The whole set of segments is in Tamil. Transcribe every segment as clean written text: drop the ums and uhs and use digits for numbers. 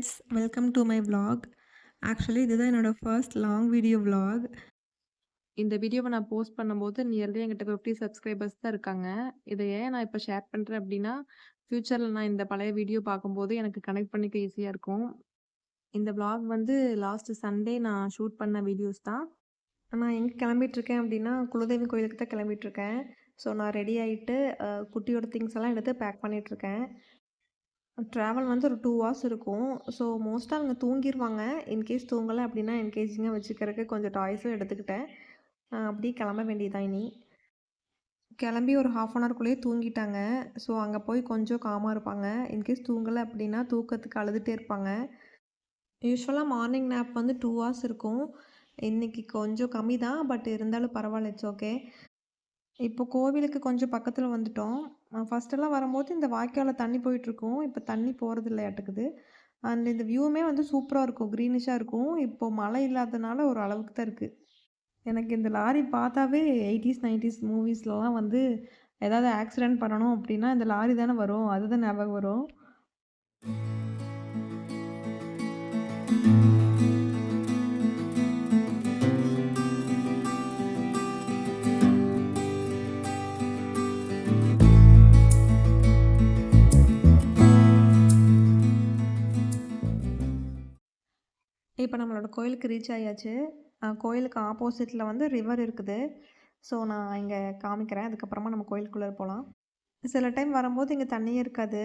Friends, welcome to my vlog. Actually இதுதான் என்னோட ஃபர்ஸ்ட் லாங் வீடியோ vlog. இந்த வீடியோவை நான் போஸ்ட் பண்ணும்போது நியர்லி என்கிட்ட 50 சப்ஸ்கிரைபர்ஸ் தான் இருக்காங்க. இதை ஏன் நான் இப்போ ஷேர் பண்ணுறேன் அப்படின்னா, ஃப்யூச்சரில் நான் இந்த பழைய வீடியோ பார்க்கும்போது எனக்கு கனெக்ட் பண்ணிக்க ஈஸியாக இருக்கும். இந்த vlog வந்து லாஸ்ட் சண்டே நான் ஷூட் பண்ண வீடியோஸ் தான். நான் எங்கே கிளம்பிட்டுருக்கேன் அப்படின்னா, குலதெய்வம் கோயிலுக்கு தான் கிளம்பிட்டுருக்கேன். ஸோ நான் ரெடி ஆகிட்டு குட்டியோட திங்ஸ் எல்லாம் எடுத்து பேக் பண்ணிகிட்ருக்கேன். ட்ராவல் வந்து ஒரு 2 ஹார்ஸ் இருக்கும். ஸோ மோஸ்ட்டாக அவங்க தூங்கிருவாங்க. இன்கேஸ் தூங்கலை அப்படின்னா என்கேஜிங்காக வச்சுக்கிறதுக்கு கொஞ்சம் டாய்ஸும் எடுத்துக்கிட்டேன். அப்படியே கிளம்ப வேண்டியதுதான் இனி. கிளம்பி ஒரு 1/2 அன் ஹவர்க்குள்ளேயே தூங்கிட்டாங்க. ஸோ அங்கே போய் கொஞ்சம் காமாக இருப்பாங்க. இன்கேஸ் தூங்கலை அப்படின்னா தூக்கத்துக்கு அழுதுகிட்டே இருப்பாங்க. யூஸ்வலாக மார்னிங் நேப் வந்து 2 ஹார்ஸ் இருக்கும். இன்றைக்கி கொஞ்சம் கம்மி தான். பட் இருந்தாலும் பரவாயில்ல, இட்ஸ் ஓகே. இப்போ கோவிலுக்கு கொஞ்சம் பக்கத்தில் வந்துட்டோம். ஃபஸ்ட்டெல்லாம் வரும்போது இந்த வாய்க்காலில் தண்ணி போயிட்டுருக்கும். இப்போ தண்ணி போகிறதில்லையாட்டுக்குது. அண்ட் இந்த வியூவுமே வந்து சூப்பராக இருக்கும், க்ரீனிஷாக இருக்கும். இப்போது மழை இல்லாதனால ஒரு அளவுக்கு தான் இருக்குது. எனக்கு இந்த லாரி பார்த்தாவே 80s 90s மூவிஸ்லலாம் வந்து ஏதாவது ஆக்சிடெண்ட் பண்ணணும் அப்படின்னா இந்த லாரி தானே வரும், அதுதான் ஞாபகம் வரும். இப்போ நம்மளோட கோயிலுக்கு ரீச் ஆயாச்சு. கோயிலுக்கு ஆப்போசிட்டில் வந்து ரிவர் இருக்குது. ஸோ நான் இங்கே காமிக்கிறேன். அதுக்கப்புறமா நம்ம கோயிலுக்குள்ளே போகலாம். சில டைம் வரும்போது இங்கே தண்ணியே இருக்காது.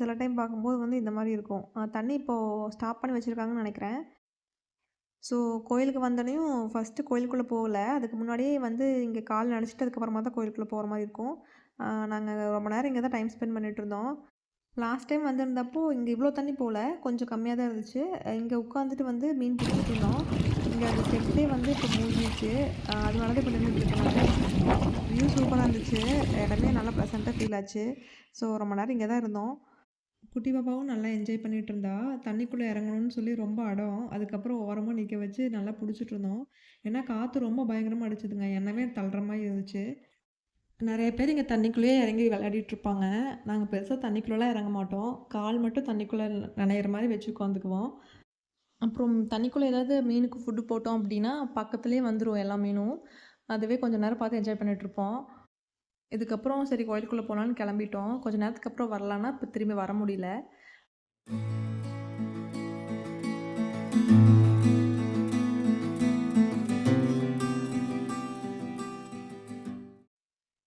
சில டைம் பார்க்கும்போது வந்து இந்த மாதிரி இருக்கும். தண்ணி இப்போது ஸ்டாப் பண்ணி வச்சுருக்காங்கன்னு நினைக்கிறேன். ஸோ கோயிலுக்கு வந்தோடனையும் ஃபஸ்ட்டு கோயிலுக்குள்ளே போகல. அதுக்கு முன்னாடியே வந்து இங்கே கால் நனைச்சிட்டு அதுக்கப்புறமா தான் கோயிலுக்குள்ளே போகிற மாதிரி இருக்கும். நாங்கள் ரொம்ப நேரம் இங்கே தான் டைம் ஸ்பெண்ட் பண்ணிகிட்ருந்தோம். லாஸ்ட் டைம் வந்திருந்தப்போ இங்கே இவ்வளோ தண்ணி போகல, கொஞ்சம் கம்மியாக தான் இருந்துச்சு. இங்கே உட்காந்துட்டு வந்து மீன் பிடிச்சிட்டு இருந்தோம். இங்கே அந்த ஸ்டெப்ஸே வந்து இப்போ மூழ்கிடுச்சு. அதனால தான் இப்போ நின்றுட்டுருக்கேன். வியூ சூப்பராக இருந்துச்சு. இடமே நல்லா ப்ளசண்ட்டாக ஃபீல் ஆச்சு. ஸோ ரொம்ப நேரம் இங்கே தான் இருந்தோம். குட்டி பாப்பாவும் நல்லா என்ஜாய் பண்ணிகிட்டு இருந்தா. தண்ணிக்குள்ளே இறங்கணும்னு சொல்லி ரொம்ப அடம். அதுக்கப்புறம் ஓரமாக நிற்க வச்சு நல்லா பிடிச்சிட்டு இருந்தோம். ஏன்னா காற்று ரொம்ப பயங்கரமாக அடிச்சுதுங்க. என்னவே தள்ளுற மாதிரி இருந்துச்சு. நிறைய பேர் இங்கே தண்ணிக்குள்ளேயே இறங்கி விளையாடிட்டுருப்பாங்க. நாங்கள் பெருசாக தண்ணிக்குள்ளலாம் இறங்க மாட்டோம். கால் மட்டும் தண்ணிக்குள்ளே நனையிற மாதிரி வச்சு உட்காந்துக்குவோம். அப்புறம் தண்ணிக்குள்ளே ஏதாவது மீனுக்கு ஃபுட்டு போட்டோம் அப்படின்னா பக்கத்துலேயே வந்துடும் எல்லா மீனும். அதுவே கொஞ்சம் நேரம் பார்த்து என்ஜாய் பண்ணிகிட்ருப்போம். இதுக்கப்புறம் சரி கோயிலுக்குள்ளே போகலான்னு கிளம்பிட்டோம். கொஞ்சம் நேரத்துக்கு அப்புறம் வரலான்னா இப்போ திரும்பி வர முடியல.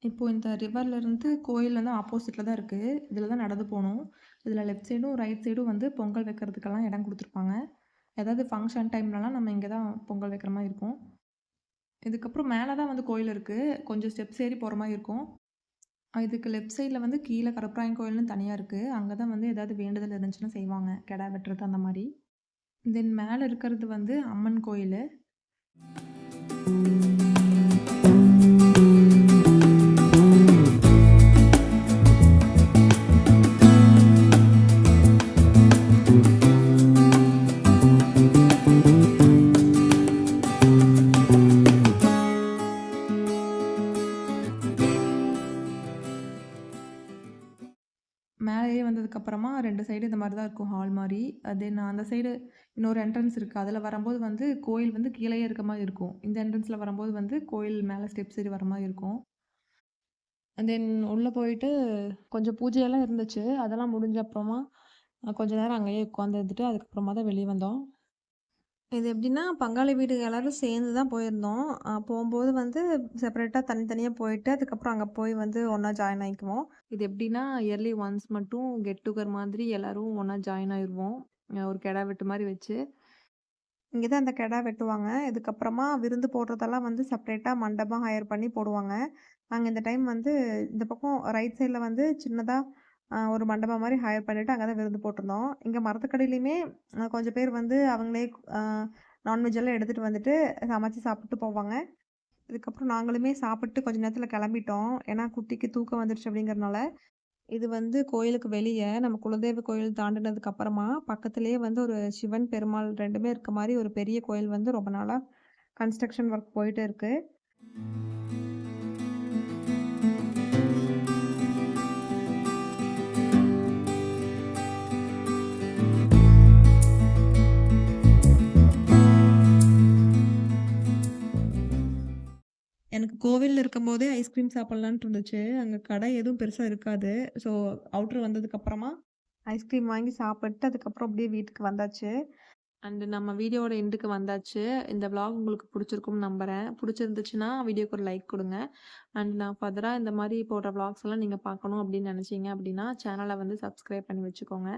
இப்போது இந்த ரிவர்லேருந்து கோயில் வந்து ஆப்போசிட்டில் தான் இருக்குது. இதில் தான் நடந்து போகணும். இதில் லெஃப்ட் சைடும் ரைட் சைடும் வந்து பொங்கல் வைக்கிறதுக்கெல்லாம் இடம் கொடுத்துருப்பாங்க. ஏதாவது ஃபங்க்ஷன் டைம்லலாம் நம்ம இங்கே தான் பொங்கல் வைக்கிற மாதிரி இருக்கும். இதுக்கப்புறம் மேலே தான் வந்து கோயில் இருக்குது. கொஞ்சம் ஸ்டெப்ஸ் ஏறி போகிற மாதிரி இருக்கும். இதுக்கு லெஃப்ட் சைடில் வந்து கீழே கருப்பராயன் கோயில்னு தனியாக இருக்குது. அங்கே தான் வந்து ஏதாவது வேண்டுதல் இருந்துச்சுன்னா செய்வாங்க, கிடா வெட்டுறது அந்த மாதிரி. தென் மேலே இருக்கிறது வந்து அம்மன் கோயில். மேலேயே வந்ததுக்கப்புறமா 2 சைடு இந்த மாதிரி தான் இருக்கும், ஹால் மாதிரி. தென் அந்த சைடு இன்னொரு என்ட்ரன்ஸ் இருக்குது. அதில் வரும்போது வந்து கோயில் வந்து கீழேயே இருக்க மாதிரி இருக்கும். இந்த என்ட்ரன்ஸில் வரும்போது வந்து கோயில் மேலே ஸ்டெப்ஸ் ஏறி வர மாதிரி இருக்கும். தென் உள்ளே போயிட்டு கொஞ்சம் பூஜையெல்லாம் இருந்துச்சு. அதெல்லாம் முடிஞ்ச அப்புறமா கொஞ்ச நேரம் அங்கேயே உட்காந்துருந்துட்டு அதுக்கப்புறமா தான் வெளியே வந்தோம். இது எப்படின்னா பங்காளி வீடு எல்லோரும் சேர்ந்து தான் போயிருந்தோம். போகும்போது வந்து செப்பரேட்டாக தனித்தனியாக போயிட்டு அதுக்கப்புறம் அங்கே போய் வந்து ஒன்றா ஜாயின் ஆகிக்குவோம். இது எப்படின்னா இயர்லி ஒன்ஸ் மட்டும் கெட் டுகெதர் மாதிரி எல்லோரும் ஒன்றா ஜாயின் ஆயிடுவோம். ஒரு கிடா வெட்டு மாதிரி வச்சு இங்கே தான் அந்த கிடா வெட்டுவாங்க. இதுக்கப்புறமா விருந்து போடுறதெல்லாம் வந்து செப்பரேட்டாக மண்டபம் ஹையர் பண்ணி போடுவாங்க. நாங்கள் இந்த டைம் வந்து இந்த பக்கம் ரைட் சைடில் வந்து சின்னதாக ஒரு மண்டபம் மாதிரி ஹையர் பண்ணிவிட்டு அங்கே தான் விருந்து போட்டிருந்தோம். இங்கே மரத்துக்கடியிலையுமே கொஞ்சம் பேர் வந்து அவங்களே நான்வெஜ் எல்லாம் எடுத்துகிட்டு வந்துட்டு சமைச்சு சாப்பிட்டு போவாங்க. இதுக்கப்புறம் நாங்களுமே சாப்பிட்டு கொஞ்ச நேரத்தில் கிளம்பிட்டோம். ஏன்னா குட்டிக்கு தூக்கம் வந்துடுச்சு அப்படிங்கிறனால. இது வந்து கோயிலுக்கு வெளியே நம்ம குலதெய்வ கோயில் தாண்டினதுக்கு அப்புறமா பக்கத்துலேயே வந்து ஒரு சிவன் பெருமாள் 2மே இருக்க மாதிரி ஒரு பெரிய கோயில் வந்து ரொம்ப நாளாக கன்ஸ்ட்ரக்ஷன் ஒர்க் போயிட்டு இருக்குது. எனக்கு கோவில்ல இருக்கும்போதே ஐஸ்கிரீம் சாப்பிடலான்ட்டு இருந்துச்சு. அங்க கடை எதுவும் பெருசா இருக்காது. ஸோ அவுட்டர் வந்ததுக்கப்புறமா ஐஸ்கிரீம் வாங்கி சாப்பிட்டு, அதுக்கப்புறம் அப்படியே வீட்டுக்கு வந்தாச்சு. அண்ட் நம்ம வீடியோவோட எண்டுக்கு வந்தாச்சு. இந்த விளாக் உங்களுக்கு புடிச்சிருக்கும்னு நம்புறேன். புடிச்சிருந்துச்சுன்னா வீடியோக்கு ஒரு லைக் குடுங்க. அண்ட் நான் ஃபர்தரா இந்த மாரி போடுற விளாக்ஸ் எல்லாம் நீங்க பார்க்கணும் அப்படின்னு நெனச்சீங்க அப்படின்னா, சேனல வந்து சப்ஸ்கிரைப் பண்ணி வச்சுக்கோங்க.